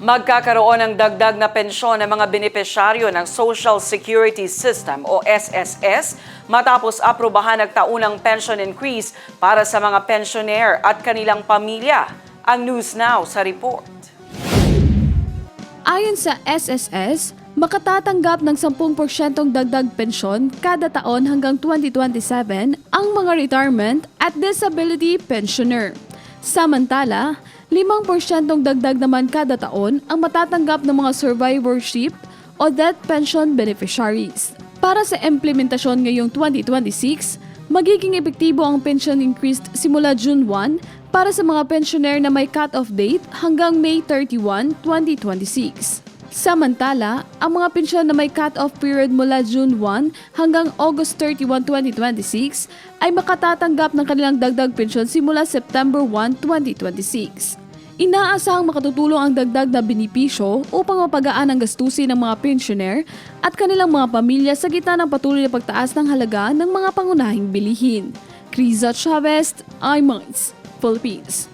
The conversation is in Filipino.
Magkakaroon ng dagdag na pensyon ng mga benepisyaryo ng Social Security System o SSS matapos aprubahan ng taunang pension increase para sa mga pensioner at kanilang pamilya. Ang News Now sa report. Ayon sa SSS, makatatanggap ng 10% dagdag pensyon kada taon hanggang 2027 ang mga retirement at disability pensioner. Samantala, 5% dagdag naman kada taon ang matatanggap ng mga survivorship o death pension beneficiaries. Para sa implementasyon ngayong 2026, magiging epektibo ang pension increase simula June 1 para sa mga pensioner na may cut-off date hanggang May 31, 2026. Samantala, ang mga pensyon na may cut-off period mula June 1 hanggang August 31, 2026 ay makatatanggap ng kanilang dagdag pensyon simula September 1, 2026. Inaasahang makatutulong ang dagdag na benepisyo upang mapagaan ang gastusin ng mga pensioner at kanilang mga pamilya sa gitna ng patuloy na pagtaas ng halaga ng mga pangunahing bilihin. Criza Chavez, iMinds, Philippines.